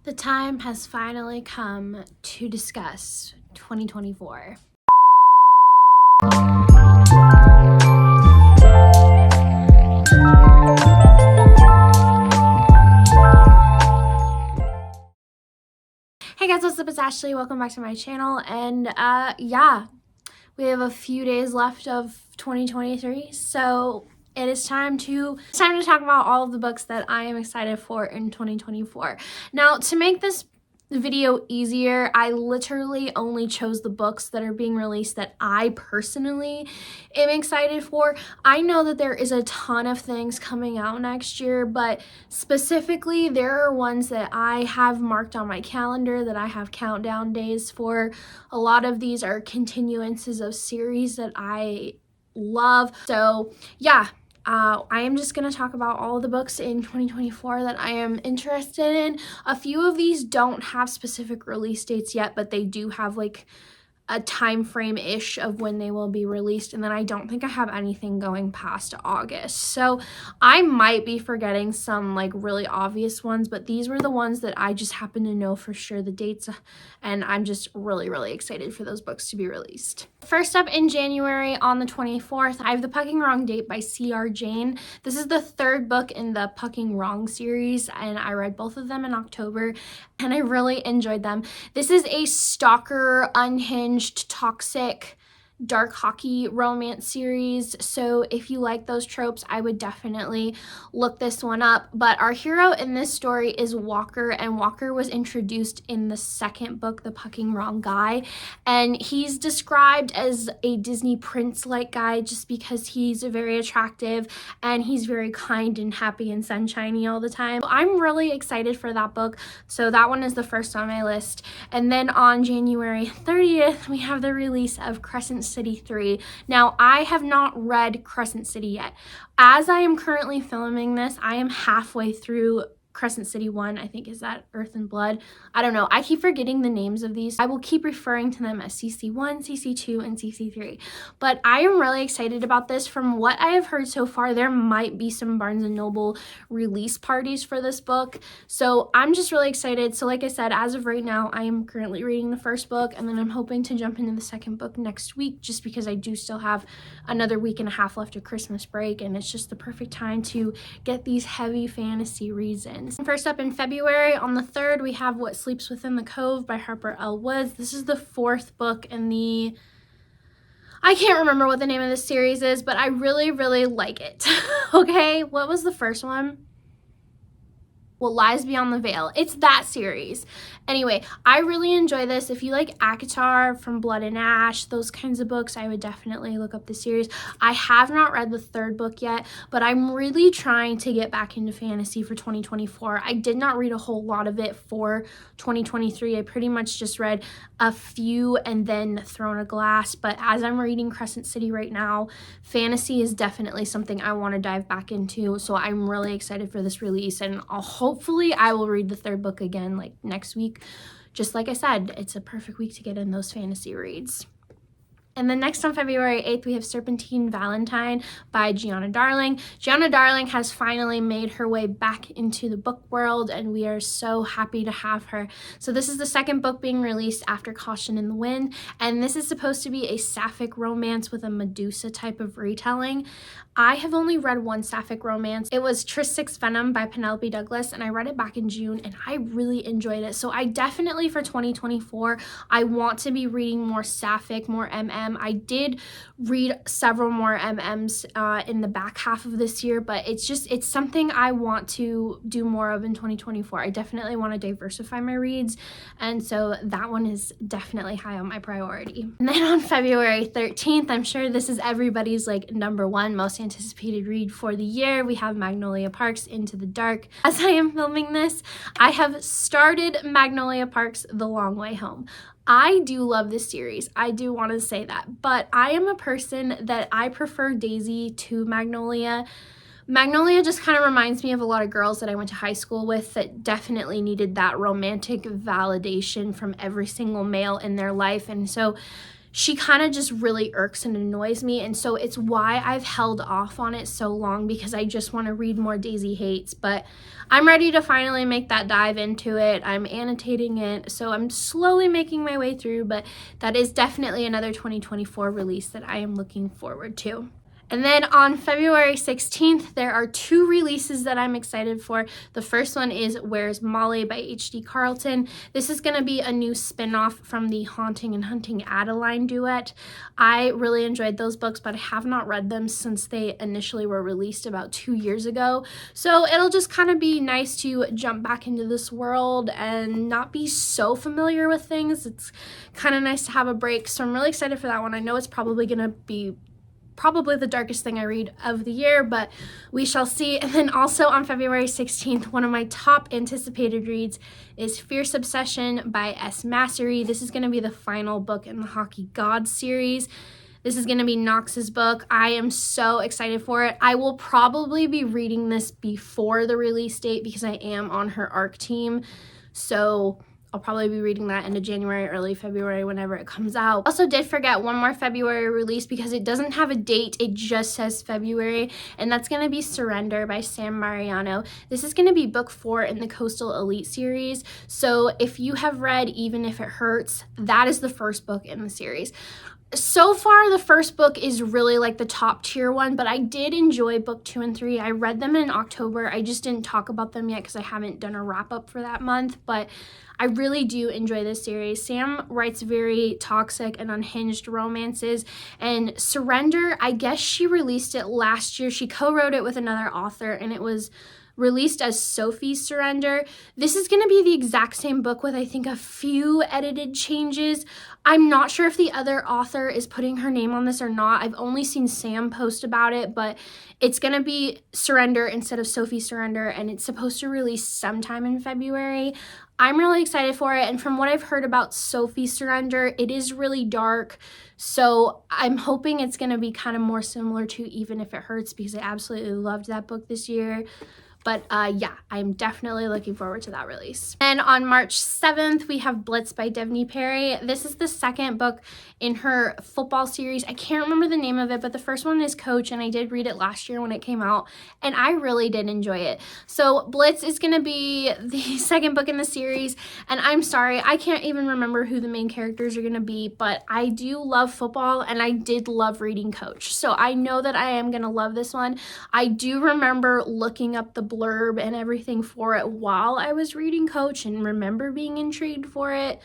The time has finally come to discuss 2024. Hey guys, what's up? It's Ashley. Welcome back to my channel. And yeah, we have a few days left of 2023, so it is time to talk about all of the books that I am excited for in 2024. Now, to make this video easier, I literally only chose the books that are being released that I personally am excited for. I know that there is a ton of things coming out next year, but specifically there are ones that I have marked on my calendar that I have countdown days for. A lot of these are continuances of series that I love. So yeah, I am just going to talk about all of the books in 2024 that I am interested in. A few of these don't have specific release dates yet, but they do have like a time frame-ish of when they will be released, and then I don't think I have anything going past August. So I might be forgetting some like really obvious ones, but these were the ones that I just happen to know for sure the dates, and I'm just really excited for those books to be released. First up in January on the 24th, I have The Pucking Wrong Date by C.R. Jane. This is the third book in the Pucking Wrong series, and I read both of them in October, and I really enjoyed them. This is a stalker, unhinged, toxic, dark hockey romance series, so if you like those tropes, I would definitely look this one up. But our hero in this story is Walker, and Walker was introduced in the second book, The Pucking Wrong Guy, and he's described as a Disney prince-like guy just because he's very attractive and he's very kind and happy and sunshiny all the time. I'm really excited for that book, so that one is the first on my list. And then on January 30th, we have the release of Crescent City 3. Now, I have not read Crescent City yet. As I am currently filming this, I am halfway through Crescent City 1, I think. Is that Earth and Blood? I don't know. I keep forgetting the names of these. I will keep referring to them as CC1, CC2, and CC3. But I am really excited about this. From what I have heard so far, there might be some Barnes & Noble release parties for this book. So I'm just really excited. So like I said, as of right now, I am currently reading the first book, and then I'm hoping to jump into the second book next week, just because I do still have another week and a half left of Christmas break, and it's just the perfect time to get these heavy fantasy reads in. First up in February, on the 3rd, we have What Sleeps Within the Cove by Harper L. Woods. This is the fourth book in the... I can't remember what the name of this series is, but I really like it. Okay, what was the first one? What Lies Beyond the Veil. It's that series. Anyway, I really enjoy this. If you like ACOTAR, From Blood and Ash, those kinds of books, I would definitely look up the series. I have not read the third book yet, but I'm really trying to get back into fantasy for 2024. I did not read a whole lot of it for 2023. I pretty much just read a few and then Throne of Glass, but as I'm reading Crescent City right now, fantasy is definitely something I want to dive back into, so I'm really excited for this release, and hopefully I will read the third book again like next week. Just like I said, it's a perfect week to get in those fantasy reads. And then next on February 8th, we have Serpentine Valentine by Gianna Darling. Gianna Darling has finally made her way back into the book world, and we are so happy to have her. So this is the second book being released after Caution in the Wind, and this is supposed to be a sapphic romance with a Medusa type of retelling. I have only read one sapphic romance. It was Tris Six Venom by Penelope Douglas, and I read it back in June, and I really enjoyed it. So I definitely, for 2024, I want to be reading more sapphic, more MM. I did read several more MMs in the back half of this year, but it's something I want to do more of in 2024. I definitely want to diversify my reads, and so that one is definitely high on my priority. And then on February 13th, I'm sure this is everybody's like number one most anticipated read for the year. We have Magnolia Parks Into the Dark. As I am filming this, I have started Magnolia Parks The Long Way Home. I do love this series. I do want to say that, but I am a person that I prefer Daisy to Magnolia. Magnolia just kind of reminds me of a lot of girls that I went to high school with that definitely needed that romantic validation from every single male in their life, and so she kind of just really irks and annoys me, and so it's why I've held off on it so long, because I just want to read more Daisy Hates. But I'm ready to finally make that dive into it. I'm annotating it, so I'm slowly making my way through, but that is definitely another 2024 release that I am looking forward to. And then on February 16th, there are 2 releases that I'm excited for. The first one is Where's Molly by H.D. Carlton. This is going to be a new spin-off from the Haunting and Hunting Adeline duet. I really enjoyed those books, but I have not read them since they initially were released about 2 years ago. So it'll just kind of be nice to jump back into this world and not be so familiar with things. It's kind of nice to have a break. So I'm really excited for that one. I know it's probably going to be the darkest thing I read of the year, but we shall see. And then also on February 16th, one of my top anticipated reads is Fierce Obsession by S. Massery. This is going to be the final book in the Hockey Gods series. This is going to be Knox's book. I am so excited for it. I will probably be reading this before the release date because I am on her ARC team. So I'll probably be reading that into January, early February, whenever it comes out. Also did forget one more February release because it doesn't have a date. It just says February, and that's going to be Surrender by Sam Mariano. This is going to be book 4 in the Coastal Elite series. So if you have read Even If It Hurts, that is the first book in the series. So far, the first book is really like the top tier one, but I did enjoy book 2 and 3. I read them in October. I just didn't talk about them yet because I haven't done a wrap up for that month, but I really do enjoy this series. Sam writes very toxic and unhinged romances, and Surrender, I guess she released it last year. She co-wrote it with another author, and it was released as Sophie's Surrender. This is going to be the exact same book with, I think, a few edited changes. I'm not sure if the other author is putting her name on this or not. I've only seen Sam post about it, but it's going to be Surrender instead of Sophie's Surrender, and it's supposed to release sometime in February. I'm really excited for it, and from what I've heard about Sophie's Surrender, it is really dark, so I'm hoping it's going to be kind of more similar to Even If It Hurts, because I absolutely loved that book this year. But yeah, I'm definitely looking forward to that release. And on March 7th, we have Blitz by Devney Perry. This is the second book in her football series. I can't remember the name of it, but the first one is Coach, and I did read it last year when it came out, and I really did enjoy it. So Blitz is going to be the second book in the series, and I'm sorry, I can't even remember who the main characters are going to be, but I do love football, and I did love reading Coach. So I know that I am going to love this one. I do remember looking up the blurb and everything for it while I was reading Coach and remember being intrigued for it.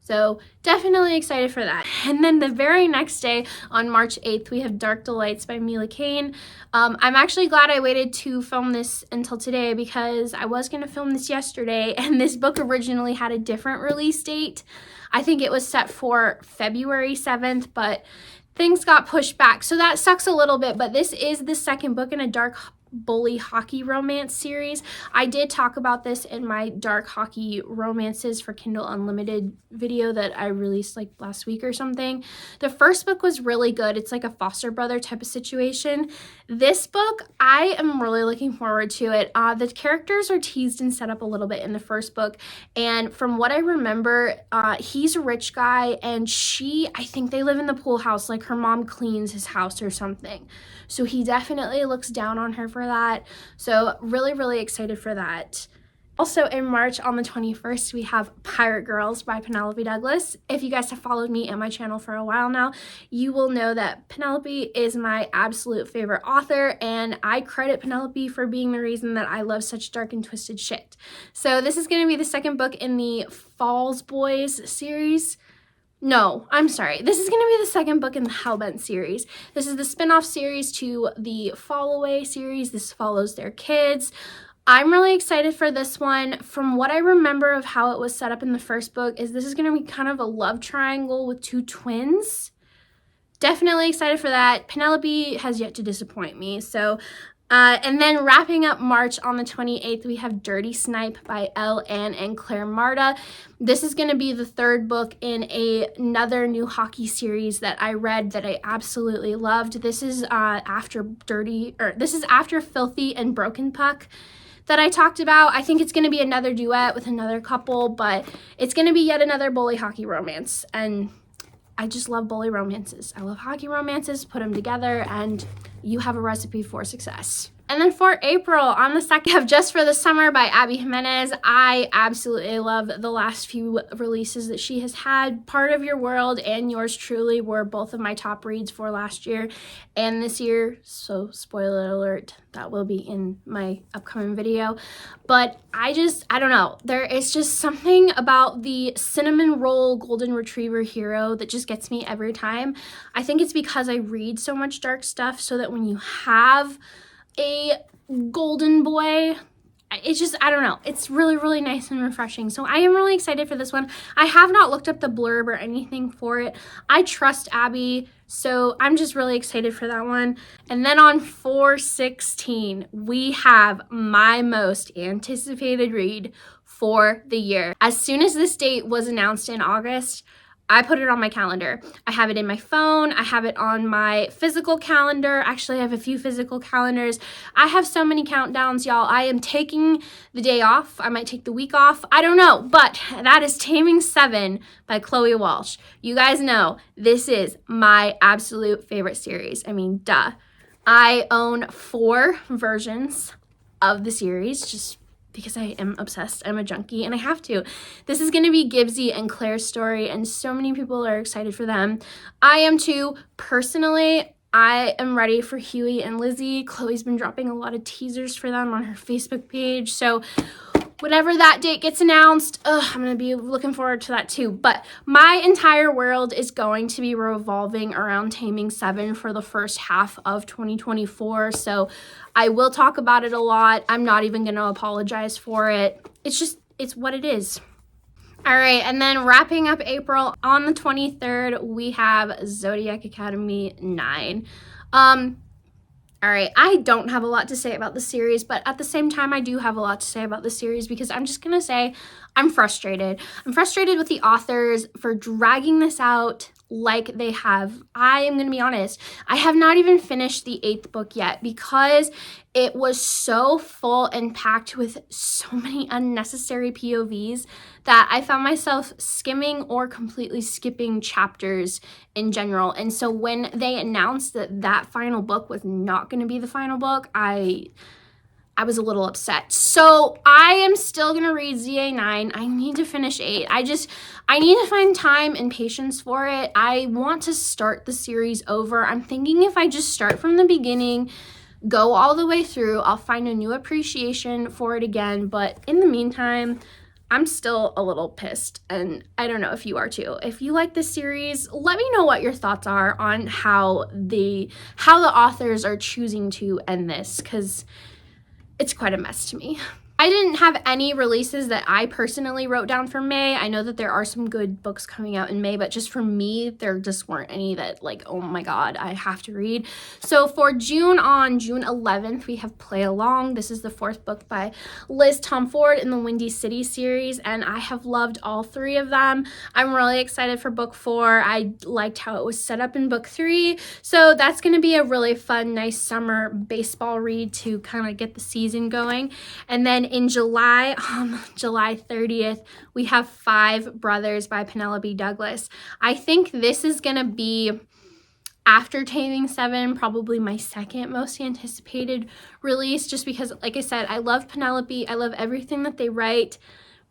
So definitely excited for that. And then the very next day on March 8th, we have Dark Delights by Mila Kane. I'm actually glad I waited to film this until today because I was going to film this yesterday, and this book originally had a different release date. I think it was set for February 7th, but things got pushed back. So that sucks a little bit, but this is the second book in a dark bully hockey romance series. I did talk about this in my dark hockey romances for Kindle Unlimited video that I released like last week or something. The first book was really good. It's like a foster brother type of situation. This book, I am really looking forward to it. The characters are teased and set up a little bit in the first book, and from what I remember, he's a rich guy, and I think they live in the pool house, like her mom cleans his house or something. So he definitely looks down on her for that. So really, really excited for that. Also in March on the 21st, we have Pirate Girls by Penelope Douglas. If you guys have followed me and my channel for a while now, you will know that Penelope is my absolute favorite author, and I credit Penelope for being the reason that I love such dark and twisted shit. So this is going to be the second book in the Falls Boys series. No, I'm sorry. This is going to be the second book in the Hellbent series. This is the spin-off series to the Fall Away series. This follows their kids. I'm really excited for this one. From what I remember of how it was set up in the first book, is this is going to be kind of a love triangle with 2 twins. Definitely excited for that. Penelope has yet to disappoint me. So and then wrapping up March on the 28th, we have Dirty Snipe by Elle Ann and Claire Marta. This is going to be the third book in another new hockey series that I read that I absolutely loved. This is after Filthy and Broken Puck that I talked about. I think it's going to be another duet with another couple, but it's going to be yet another bully hockey romance, and I just love bully romances. I love hockey romances. Put them together and you have a recipe for success. And then for April, on the 2nd, I have Just for the Summer by Abby Jimenez. I absolutely love the last few releases that she has had. Part of Your World and Yours Truly were both of my top reads for last year and this year. So spoiler alert, that will be in my upcoming video. But I don't know. There is just something about the cinnamon roll golden retriever hero that just gets me every time. I think it's because I read so much dark stuff, so that when you have a golden boy, it's just, I don't know, it's really, really nice and refreshing. So I am really excited for this one. I have not looked up the blurb or anything for it. I trust Abby, so I'm just really excited for that one. And then on 4/16, we have my most anticipated read for the year. As soon as this date was announced in August, I put it on my calendar. I have it in my phone. I have it on my physical calendar. Actually, I have a few physical calendars. I have so many countdowns, y'all. I am taking the day off. I might take the week off. I don't know, but that is Taming 7 by Chloe Walsh. You guys know this is my absolute favorite series. I mean, duh. I own 4 versions of the series, just because I am obsessed. I'm a junkie and I have to. This is going to be Gibbsy and Claire's story, and so many people are excited for them. I am too. Personally, I am ready for Huey and Lizzie. Chloe's been dropping a lot of teasers for them on her Facebook page, so whenever that date gets announced, I'm going to be looking forward to that too. But my entire world is going to be revolving around Taming 7 for the first half of 2024. So I will talk about it a lot. I'm not even going to apologize for it. It's what it is. All right, and then wrapping up April, on the 23rd, we have Zodiac Academy 9. All right, I don't have a lot to say about the series, but at the same time, I do have a lot to say about the series because I'm just going to say I'm frustrated. I'm frustrated with the authors for dragging this out like they have. I am going to be honest. I have not even finished the 8th book yet because it was so full and packed with so many unnecessary POVs that I found myself skimming or completely skipping chapters in general. And so when they announced that that final book was not going to be the final book, I was a little upset. So I am still going to read ZA 9. I need to finish 8. I need to find time and patience for it. I want to start the series over. I'm thinking if I just start from the beginning, go all the way through, I'll find a new appreciation for it again. But in the meantime, I'm still a little pissed, and I don't know if you are too. If you like this series, let me know what your thoughts are on how the authors are choosing to end this, because it's quite a mess to me. I didn't have any releases that I personally wrote down for May. I know that there are some good books coming out in May, but just for me, there just weren't any that, like, oh my god, I have to read. So for June, on June 11th, we have Play Along. This is the 4th book by Liz Tomford in the Windy City series, and I have loved all 3 of them. I'm really excited for book 4. I liked how it was set up in book 3, so that's going to be a really fun, nice summer baseball read to kind of get the season going. And then in July, July 30th, we have 5 Brothers by Penelope Douglas. I think this is going to be, after Taming 7, probably my second most anticipated release, just because, like I said, I love Penelope. I love everything that they write.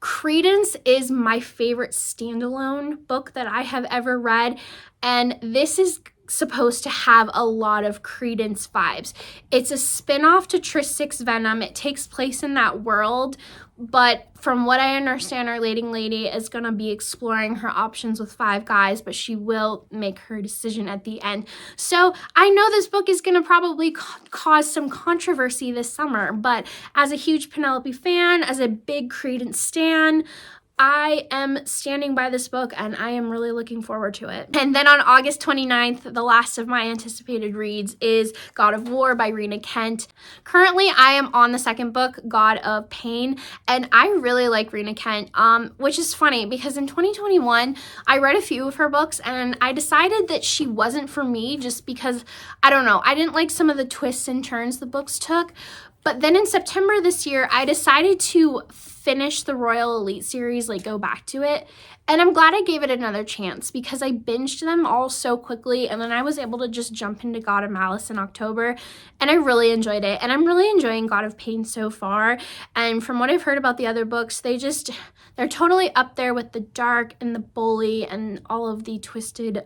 Credence is my favorite standalone book that I have ever read, and this is supposed to have a lot of Credence vibes. It's a spin-off to Tris 6 Venom. It takes place in that world, but from what I understand, our leading lady is going to be exploring her options with 5 guys, but she will make her decision at the end. So I know this book is going to probably cause some controversy this summer, but as a huge Penelope fan, as a big Credence stan, I am standing by this book, and I am really looking forward to it. And then on August 29th, the last of my anticipated reads is God of War by Rena Kent. Currently, I am on the 2nd book, God of Pain, and I really like Rena Kent, which is funny because in 2021, I read a few of her books, and I decided that she wasn't for me just because, I don't know, I didn't like some of the twists and turns the books took. But then in September this year, I decided to finish the Royal Elite series, like go back to it. And I'm glad I gave it another chance because I binged them all so quickly, and then I was able to just jump into God of Malice in October, and I really enjoyed it. And I'm really enjoying God of Pain so far. And from what I've heard about the other books, they're totally up there with the dark and the bully and all of the twisted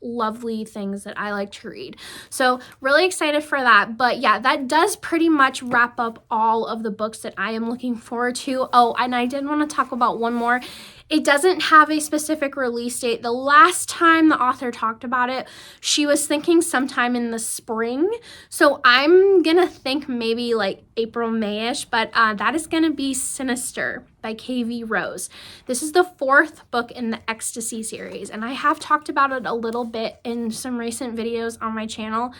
lovely things that I like to read. So really excited for that. But yeah, that does pretty much wrap up all of the books that I am looking forward to. Oh, and I did want to talk about one more. It doesn't have a specific release date. The last time the author talked about it, she was thinking sometime in the spring. So I'm going to think maybe like April, May-ish, but that is going to be Sinister by KV Rose. This is the 4th book in the Ecstasy series, and I have talked about it a little bit in some recent videos on my channel.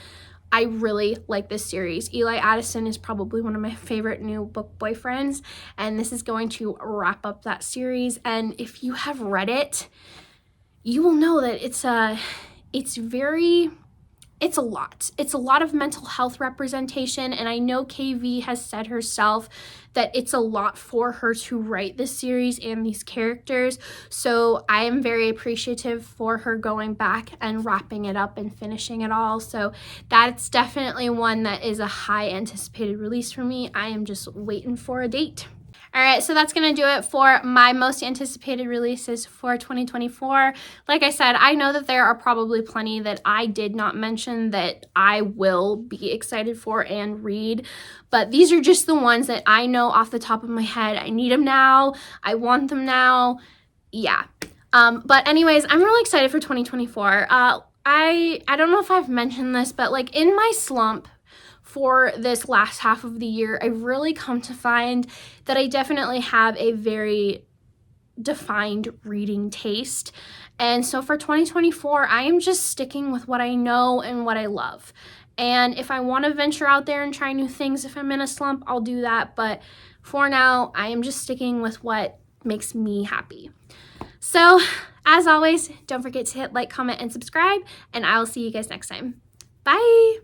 I really like this series. Eli Addison is probably one of my favorite new book boyfriends, and this is going to wrap up that series. And if you have read it, you will know that it's a lot. It's a lot of mental health representation, and I know KV has said herself that it's a lot for her to write this series and these characters. So I am very appreciative for her going back and wrapping it up and finishing it all. So that's definitely one that is a high anticipated release for me. I am just waiting for a date. All right, so that's going to do it for my most anticipated releases for 2024. Like I said, I know that there are probably plenty that I did not mention that I will be excited for and read, but these are just the ones that I know off the top of my head. I need them now. I want them now. Yeah. But anyways, I'm really excited for 2024. I don't know if I've mentioned this, but like in my slump for this last half of the year, I've really come to find that I definitely have a very defined reading taste. And so for 2024, I am just sticking with what I know and what I love. And if I want to venture out there and try new things, if I'm in a slump, I'll do that. But for now, I am just sticking with what makes me happy. So as always, don't forget to hit like, comment, and subscribe, and I will see you guys next time. Bye!